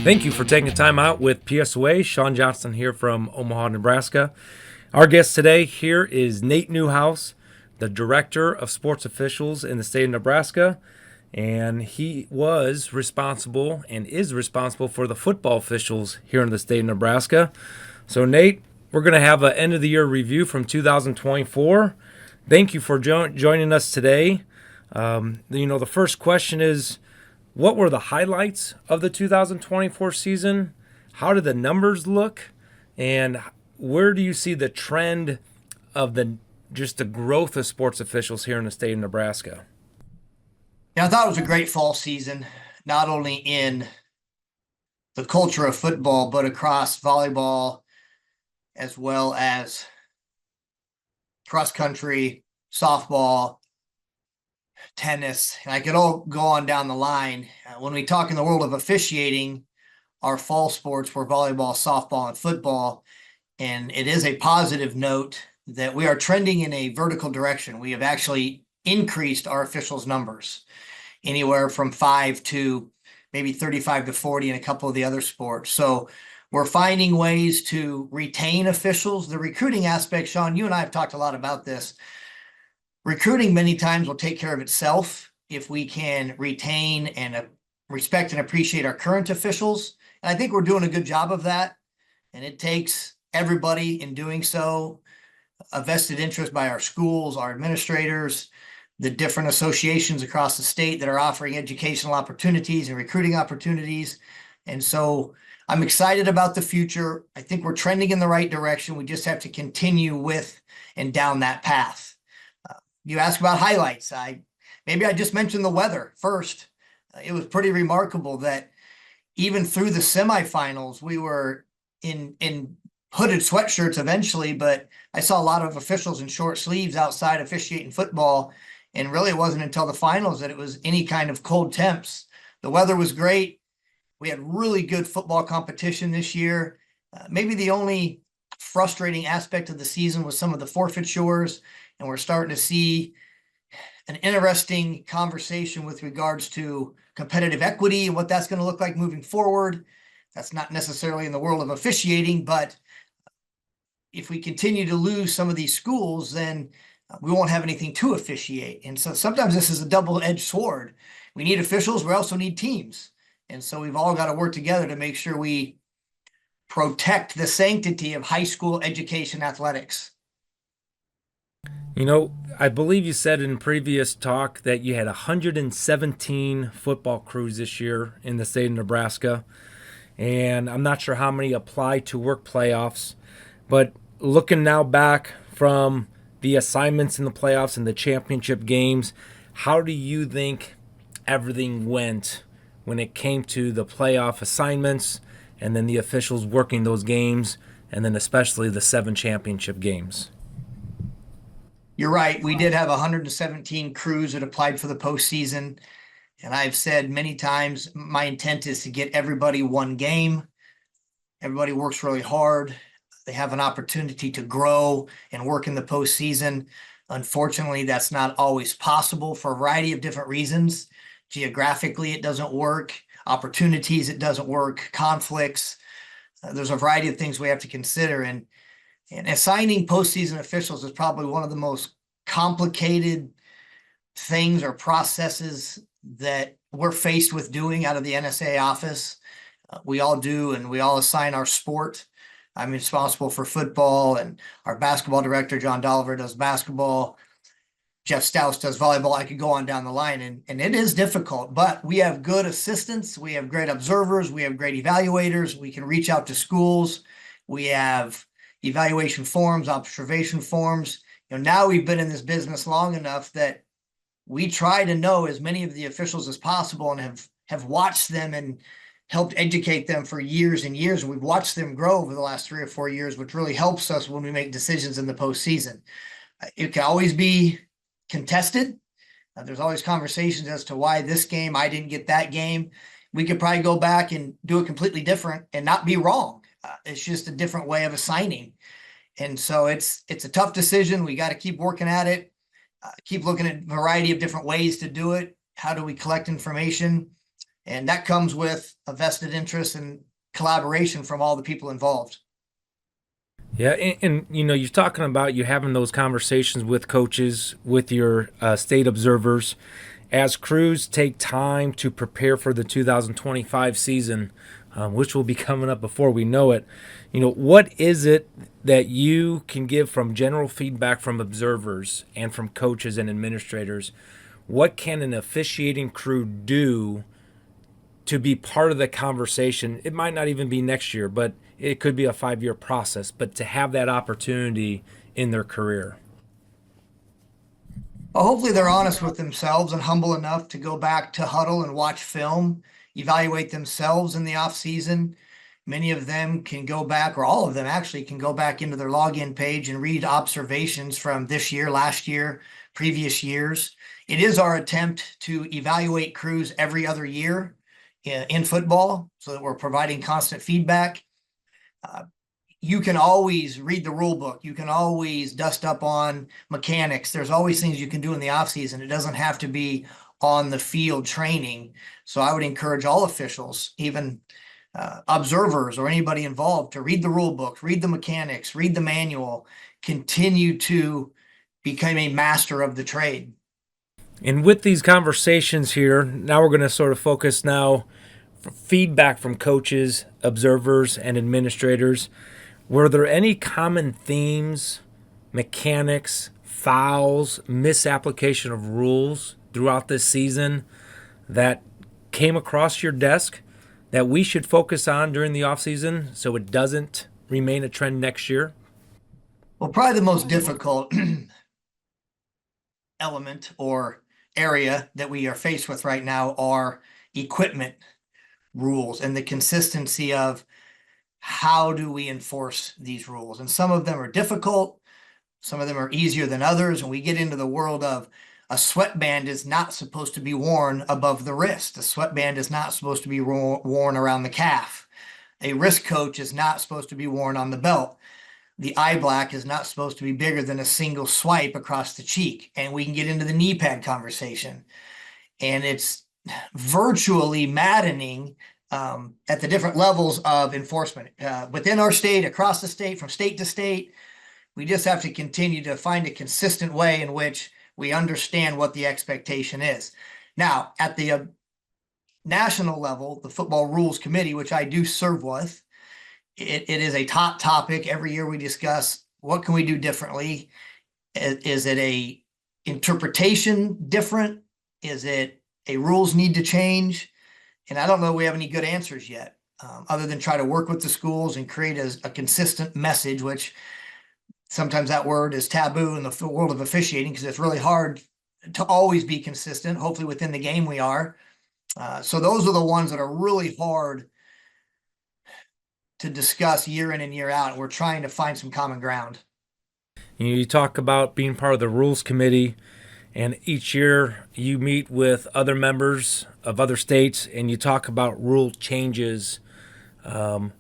Thank you for taking time out with PSOA. Sean Johnston here from Omaha, Nebraska. Our guest today here is Nate Neuhaus, the Director of Sports Officials in the state of Nebraska. And he was responsible and is responsible for the football officials here in the state of Nebraska. So, Nate, we're going to have an end of the year review from 2024. Thank you for joining us today. The first question is, what were the highlights of the 2024 season? How did the numbers look? And where do you see the trend of the growth of sports officials here in the state of Nebraska? Yeah, I thought it was a great fall season, not only in the culture of football, but across volleyball, as well as cross country, softball, tennis. And I could all go on down the line. When we talk in the world of officiating, our fall sports were volleyball, softball, and football. And it is a positive note that we are trending in a vertical direction. We have actually increased our officials' numbers, anywhere from 5 to maybe 35 to 40 in a couple of the other sports. So we're finding ways to retain officials. The recruiting aspect, Sean, you and I have talked a lot about this. Recruiting many times will take care of itself if we can retain and respect and appreciate our current officials. And I think we're doing a good job of that. And it takes everybody in doing so, a vested interest by our schools, our administrators, the different associations across the state that are offering educational opportunities and recruiting opportunities. And so I'm excited about the future. I think we're trending in the right direction. We just have to continue with and down that path. You asked about highlights. Maybe I just mentioned the weather first. It was pretty remarkable that even through the semifinals, we were in hooded sweatshirts eventually, but I saw a lot of officials in short sleeves outside officiating football. And really, it wasn't until the finals that it was any kind of cold temps. The weather was great. We had really good football competition this year. Maybe the only frustrating aspect of the season was some of the forfeitures, and we're starting to see an interesting conversation with regards to competitive equity and what that's going to look like moving forward. That's not necessarily in the world of officiating, but if we continue to lose some of these schools, then we won't have anything to officiate. And so sometimes this is a double-edged sword. We need officials, we also need teams. And so we've all got to work together to make sure we protect the sanctity of high school education athletics. I believe you said in previous talk that you had 117 football crews this year in the state of Nebraska. And I'm not sure how many apply to work playoffs. But looking now back from the assignments in the playoffs and the championship games, how do you think everything went when it came to the playoff assignments and then the officials working those games, and then especially the 7 championship games? You're right. We did have 117 crews that applied for the postseason. And I've said many times, my intent is to get everybody one game. Everybody works really hard. They have an opportunity to grow and work in the postseason. Unfortunately, that's not always possible for a variety of different reasons. Geographically, it doesn't work. Opportunities, it doesn't work. Conflicts. There's a variety of things we have to consider. And assigning postseason officials is probably one of the most complicated things or processes that we're faced with doing out of the NSAA office. We all do, and we all assign our sport. I'm responsible for football, and our basketball director, John Dolliver, does basketball. Jeff Stous does volleyball. I could go on down the line, and it is difficult, but we have good assistants. We have great observers. We have great evaluators. We can reach out to schools. We have evaluation forms, observation forms. Now we've been in this business long enough that we try to know as many of the officials as possible and have watched them and helped educate them for years and years. We've watched them grow over the last 3 or 4 years, which really helps us when we make decisions in the postseason. It can always be contested. There's always conversations as to why this game, I didn't get that game. We could probably go back and do it completely different and not be wrong. It's just a different way of assigning. And so it's a tough decision. We got to keep working at it, keep looking at a variety of different ways to do it. How do we collect information? And that comes with a vested interest and collaboration from all the people involved. Yeah, and you're talking about you having those conversations with coaches, with your state observers, as crews take time to prepare for the 2025 season, which will be coming up before we know it. What is it that you can give from general feedback from observers and from coaches and administrators? What can an officiating crew do to be part of the conversation? It might not even be next year, but it could be a 5-year process, but to have that opportunity in their career. Well, hopefully they're honest with themselves and humble enough to go back to huddle and watch film, evaluate themselves in the off season. Many of them can go back, or all of them actually can go back into their login page and read observations from this year, last year, previous years. It is our attempt to evaluate crews every other year in football so that we're providing constant feedback. You can always read the rule book. You can always dust up on mechanics. There's always things you can do in the off season. It doesn't have to be on the field training. So I would encourage all officials, even observers or anybody involved, to read the rule book, read the mechanics, read the manual, continue to become a master of the trade. And with these conversations here, now we're going to sort of focus now for feedback from coaches, observers, and administrators. Were there any common themes, mechanics, fouls, misapplication of rules throughout this season that came across your desk that we should focus on during the offseason so it doesn't remain a trend next year? Well, probably the most difficult element or area that we are faced with right now are equipment rules and the consistency of how do we enforce these rules. And some of them are difficult, some of them are easier than others. And we get into the world of a sweatband is not supposed to be worn above the wrist. A sweatband is not supposed to be worn around the calf. A wrist coach is not supposed to be worn on the belt. The eye black is not supposed to be bigger than a single swipe across the cheek. And we can get into the knee pad conversation. And it's virtually maddening at the different levels of enforcement within our state, across the state, from state to state. We just have to continue to find a consistent way in which we understand what the expectation is. Now, at the national level, the Football Rules Committee, which I do serve with, it is a top topic. Every year we discuss what can we do differently. Is it a interpretation different? Is it a rules need to change? And I don't know we have any good answers yet, other than try to work with the schools and create a consistent message, which sometimes that word is taboo in the world of officiating because it's really hard to always be consistent. Hopefully within the game we are. So those are the ones that are really hard to discuss year in and year out. We're trying to find some common ground. You talk about being part of the rules committee, and each year you meet with other members of other states and you talk about rule changes. Are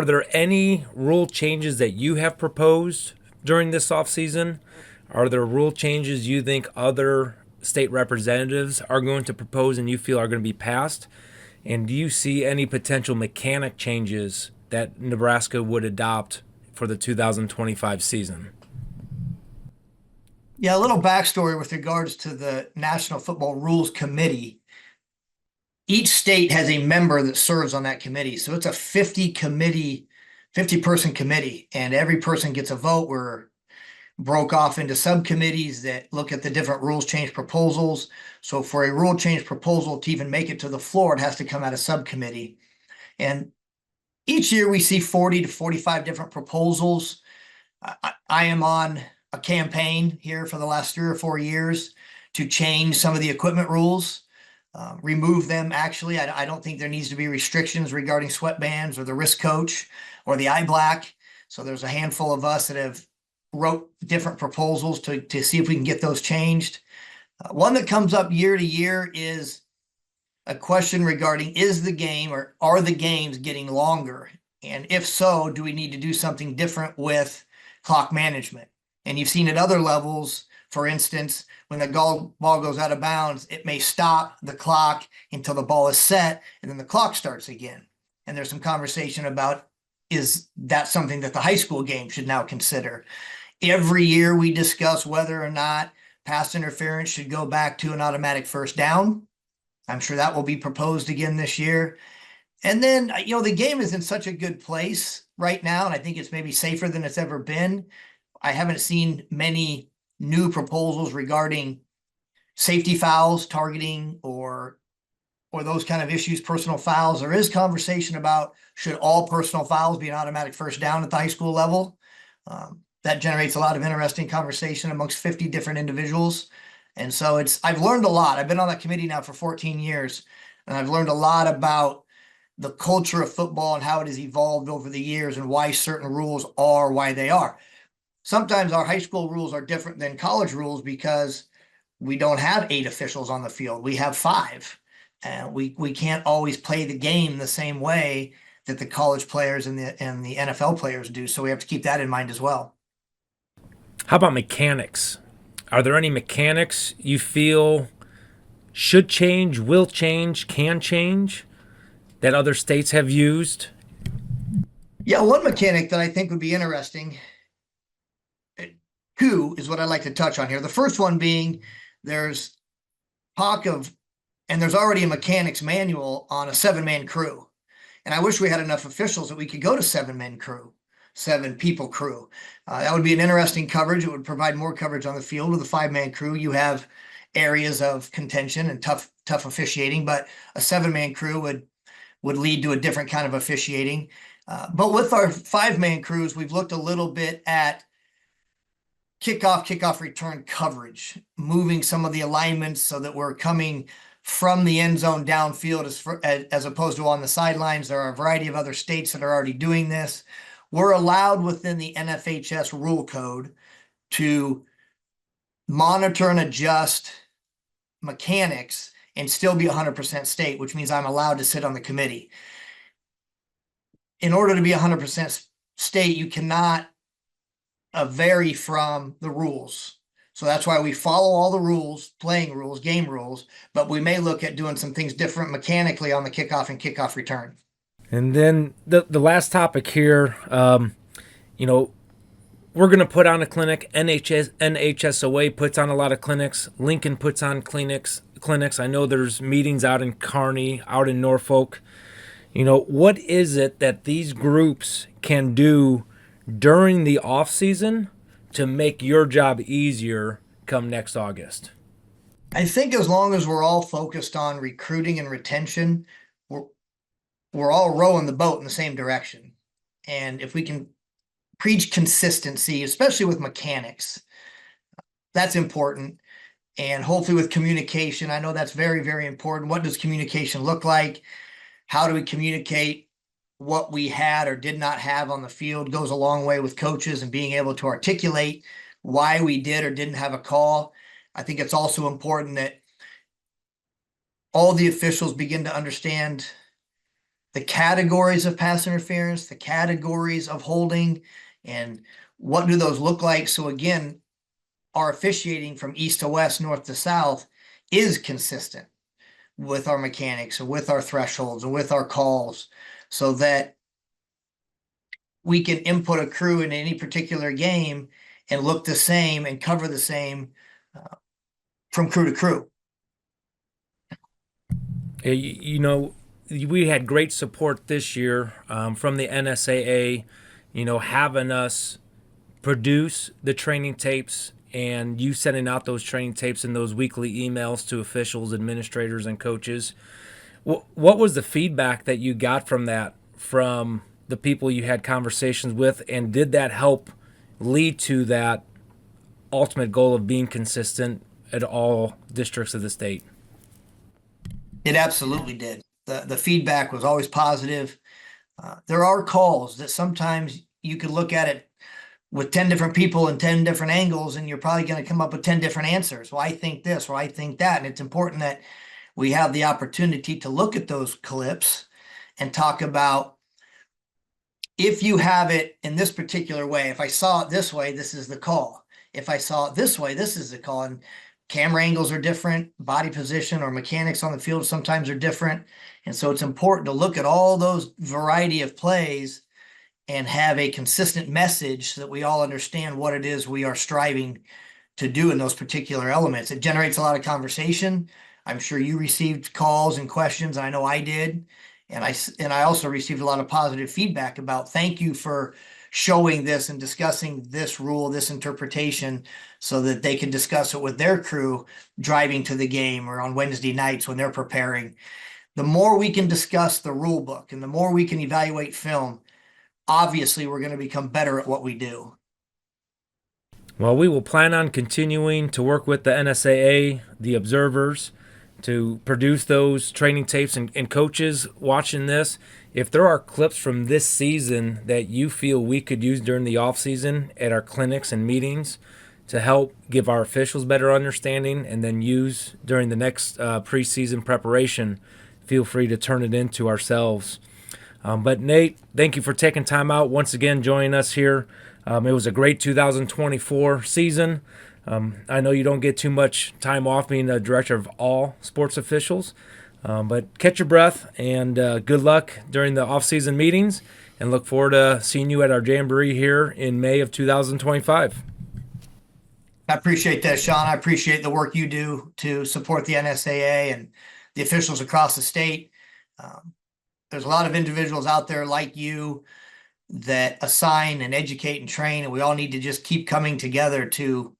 there any rule changes that you have proposed during this offseason? Are there rule changes you think other state representatives are going to propose and you feel are going to be passed? And do you see any potential mechanic changes that Nebraska would adopt for the 2025 season? Yeah, a little backstory with regards to the National Football Rules Committee. Each state has a member that serves on that committee. So it's a 50-person committee, and every person gets a vote. We're broke off into subcommittees that look at the different rules change proposals. So for a rule change proposal to even make it to the floor, it has to come out of subcommittee. And each year we see 40 to 45 different proposals. I am on a campaign here for the last 3 or 4 years to change some of the equipment rules, remove them. Actually, I don't think there needs to be restrictions regarding sweatbands or the wrist coach or the eye black. So there's a handful of us that have wrote different proposals to see if we can get those changed. One that comes up year to year is a question regarding is the game or are the games getting longer? And if so, do we need to do something different with clock management? And you've seen at other levels, for instance, when the ball goes out of bounds, it may stop the clock until the ball is set, and then the clock starts again. And there's some conversation about, is that something that the high school game should now consider? Every year we discuss whether or not pass interference should go back to an automatic first down. I'm sure that will be proposed again this year. And then, the game is in such a good place right now, and I think it's maybe safer than it's ever been. I haven't seen many new proposals regarding safety fouls, targeting, or those kind of issues, personal fouls. There is conversation about, should all personal fouls be an automatic first down at the high school level? That generates a lot of interesting conversation amongst 50 different individuals. And so I've learned a lot. I've been on that committee now for 14 years, and I've learned a lot about the culture of football and how it has evolved over the years and why certain rules are why they are. Sometimes our high school rules are different than college rules because we don't have 8 officials on the field. We have 5. And we can't always play the game the same way that the college players and the NFL players do. So we have to keep that in mind as well. How about mechanics? Are there any mechanics you feel should change, will change, can change that other states have used? Yeah, one mechanic that I think would be interesting, 2 is what I'd like to touch on here. The first one being, there's talk of, and there's already a mechanics manual on a 7-man crew. And I wish we had enough officials that we could go to 7-man crew, 7-people crew. That would be an interesting coverage. It would provide more coverage on the field. With a 5-man crew, you have areas of contention and tough officiating, but a 7-man crew would lead to a different kind of officiating. But with our 5-man crews, we've looked a little bit at kickoff return coverage, moving some of the alignments so that we're coming from the end zone downfield as opposed to on the sidelines. There are a variety of other states that are already doing this. We're allowed within the NFHS rule code to monitor and adjust mechanics and still be 100% state, which means I'm allowed to sit on the committee. In order to be 100% state, you cannot vary from the rules. So that's why we follow all the rules, playing rules, game rules, but we may look at doing some things different mechanically on the kickoff and kickoff return. And then the last topic here, we're going to put on a clinic. NHSOA puts on a lot of clinics. Lincoln puts on clinics. I know there's meetings out in Kearney, out in Norfolk. What is it that these groups can do during the off season to make your job easier come next August? I think as long as we're all focused on recruiting and retention, we're all rowing the boat in the same direction. And if we can preach consistency, especially with mechanics, that's important. And hopefully with communication, I know that's very, very important. What does communication look like? How do we communicate what we had or did not have on the field? Goes a long way with coaches and being able to articulate why we did or didn't have a call. I think it's also important that all the officials begin to understand the categories of pass interference, the categories of holding, and what do those look like. So again, our officiating from east to west, north to south is consistent with our mechanics and with our thresholds and with our calls, so that we can input a crew in any particular game and look the same and cover the same from crew to crew. We had great support this year from the NSAA, having us produce the training tapes and you sending out those training tapes and those weekly emails to officials, administrators, and coaches. What was the feedback that you got from that, from the people you had conversations with, and did that help lead to that ultimate goal of being consistent at all districts of the state? It absolutely did. The feedback was always positive. There are calls that sometimes you could look at it with 10 different people and 10 different angles, and you're probably going to come up with 10 different answers. Well, I think this, or I think that. And it's important that we have the opportunity to look at those clips and talk about, if you have it in this particular way, if I saw it this way, this is the call. If I saw it this way, this is the call. And camera angles are different, body position or mechanics on the field sometimes are different. And so it's important to look at all those variety of plays and have a consistent message so that we all understand what it is we are striving to do in those particular elements. It generates a lot of conversation. I'm sure you received calls and questions. I know I did. And I also received a lot of positive feedback about thank you for showing this and discussing this rule, this interpretation, so that they can discuss it with their crew driving to the game or on Wednesday nights when they're preparing. The more we can discuss the rule book and the more we can evaluate film, obviously we're going to become better at what we do. Well, we will plan on continuing to work with the NSAA, the observers, to produce those training tapes. And coaches watching this, if there are clips from this season that you feel we could use during the off season at our clinics and meetings to help give our officials better understanding and then use during the next preseason preparation, feel free to turn it into ourselves. But Nate, thank you for taking time out once again, joining us here. It was a great 2024 season. I know you don't get too much time off being the director of all sports officials, but catch your breath and good luck during the off-season meetings, and look forward to seeing you at our Jamboree here in May of 2025. I appreciate that, Sean. I appreciate the work you do to support the NSAA and the officials across the state. There's a lot of individuals out there like you that assign and educate and train, and we all need to just keep coming together to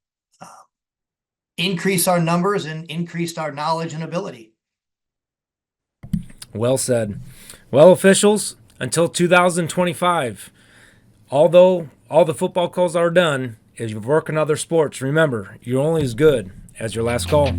increase our numbers and increase our knowledge and ability. Well said. Well, officials, until 2025, although all the football calls are done, as you work in other sports, remember, you're only as good as your last call.